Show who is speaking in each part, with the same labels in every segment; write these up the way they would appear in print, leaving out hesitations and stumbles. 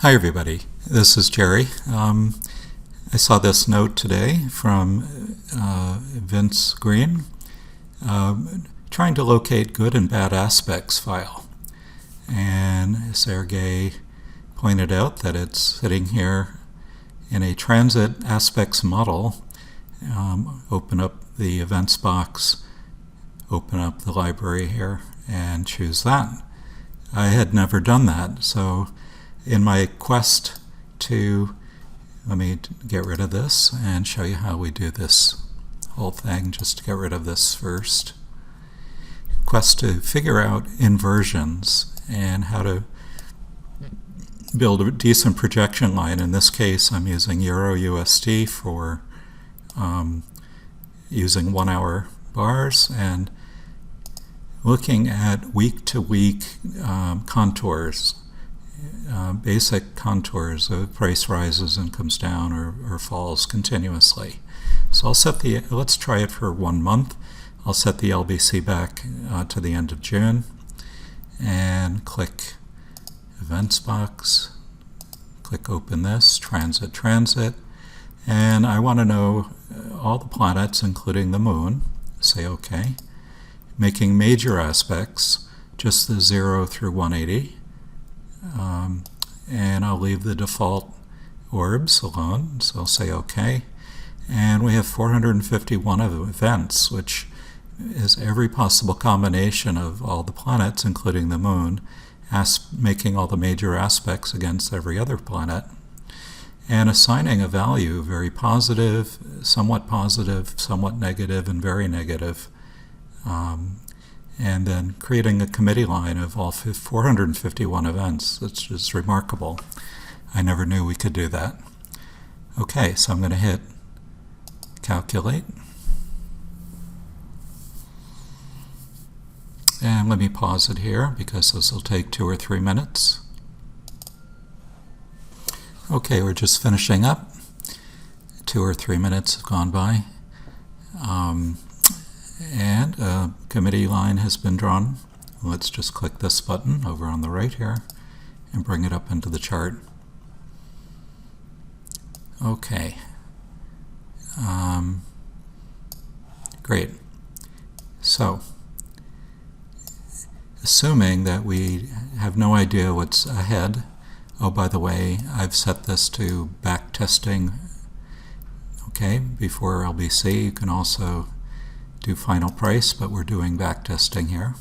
Speaker 1: Hi everybody, this is Jerry. I saw this note today from Vince Green trying to locate good and bad aspects file. And Sergey pointed out that it's sitting here in a transit aspects model. Open up the events box, open up the library here, and choose that. I had never done that, so in my quest to, let me get rid of this and show you how we do this whole thing, just to get rid of this first. Quest to figure out inversions and how to build a decent projection line. In this case, I'm using EURUSD for using 1 hour bars and looking at week-to-week contours. Basic contours of price rises and comes down or falls continuously. So I'll set let's try it for 1 month. I'll set the LBC back to the end of June and click Events box, click Open this, Transit, and I want to know all the planets including the Moon. Say OK. Making major aspects, just the 0 through 180. And I'll leave the default orbs alone, so I'll say OK. And we have 451 of events, which is every possible combination of all the planets, including the Moon, making all the major aspects against every other planet, and assigning a value, very positive, somewhat negative, and very negative. And then creating a committee line of all 451 events. It's just remarkable. I never knew we could do that. Okay, so I'm going to hit Calculate. And let me pause it here because this will take 2 or 3 minutes. Okay, we're just finishing up. 2 or 3 minutes have gone by. And a committee line has been drawn. Let's just click this button over on the right here and bring it up into the chart. Okay. Great. So, assuming that we have no idea what's ahead, oh, by the way, I've set this to back testing. Okay, before LBC, you can also do final price, but we're doing back testing here.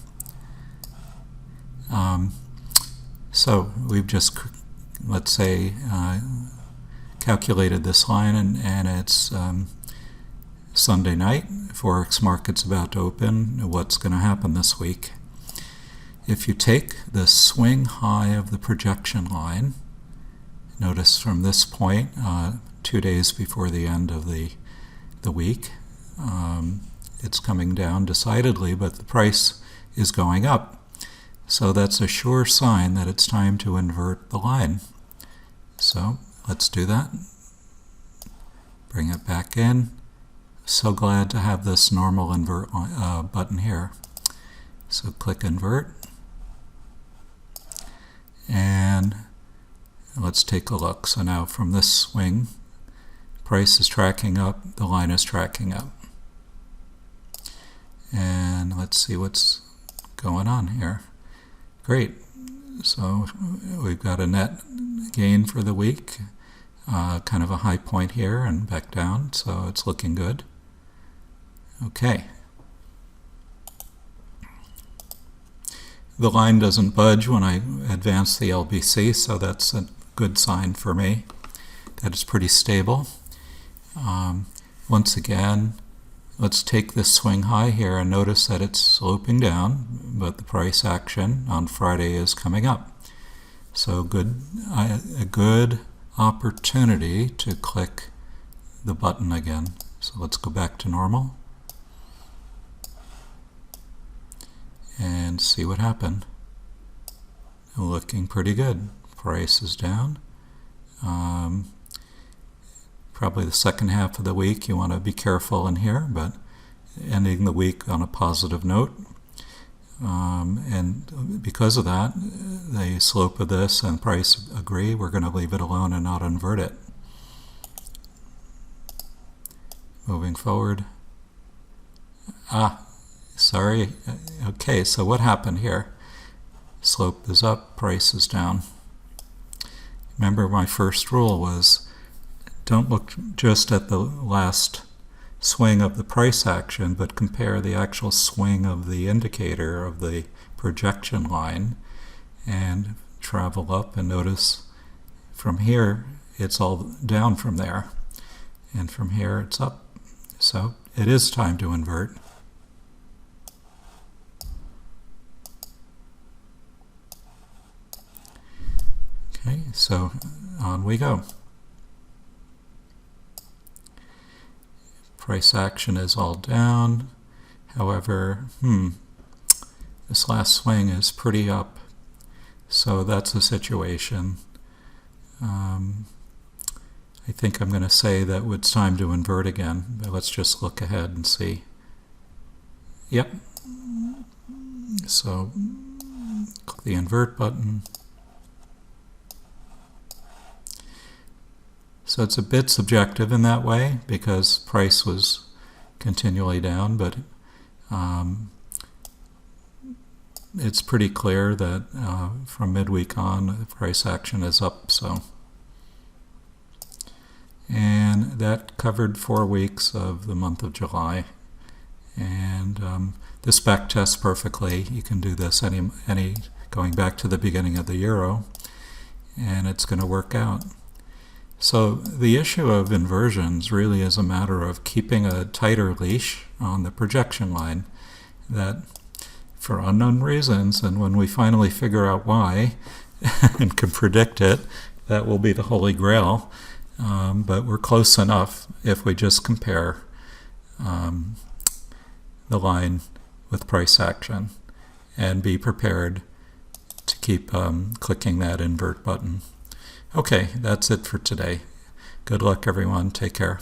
Speaker 1: So we've just, let's say, calculated this line, and it's Sunday night. Forex market's about to open. What's going to happen this week? If you take the swing high of the projection line, notice from this point, 2 days before the end of the week, it's coming down decidedly, but the price is going up. So that's a sure sign that it's time to invert the line. So let's do that. Bring it back in. So glad to have this normal invert button here. So click Invert. And let's take a look. So now from this swing, price is tracking up, the line is tracking up. And let's see what's going on here. Great. So we've got a net gain for the week, kind of a high point here and back down, so it's looking good. Okay. The line doesn't budge when I advance the LBC, so that's a good sign for me that it's pretty stable. Once again, let's take this swing high here and notice that it's sloping down, but the price action on Friday is coming up. So a good opportunity to click the button again. So let's go back to normal and see what happened. Looking pretty good. Price is down. Probably the second half of the week you want to be careful in here, but ending the week on a positive note. And because of that, the slope of this and price agree. We're going to leave it alone and not invert it. Moving forward. Sorry. Okay, so what happened here? Slope is up, price is down. Remember, my first rule was don't look just at the last swing of the price action, but compare the actual swing of the indicator of the projection line and travel up, and notice from here it's all down from there, and from here it's up. So it is time to invert. Okay, so on we go. Price action is all down. However, this last swing is pretty up. So that's a situation. I think I'm going to say that it's time to invert again, but let's just look ahead and see. Yep. So click the invert button. So it's a bit subjective in that way because price was continually down, but it's pretty clear that from midweek on, the price action is up. So, and that covered 4 weeks of the month of July, and this back tests perfectly. You can do this any going back to the beginning of the euro, and it's going to work out. So the issue of inversions really is a matter of keeping a tighter leash on the projection line, that for unknown reasons, and when we finally figure out why and can predict it, that will be the holy grail. But we're close enough if we just compare the line with price action and be prepared to keep clicking that invert button. Okay, that's it for today. Good luck, everyone. Take care.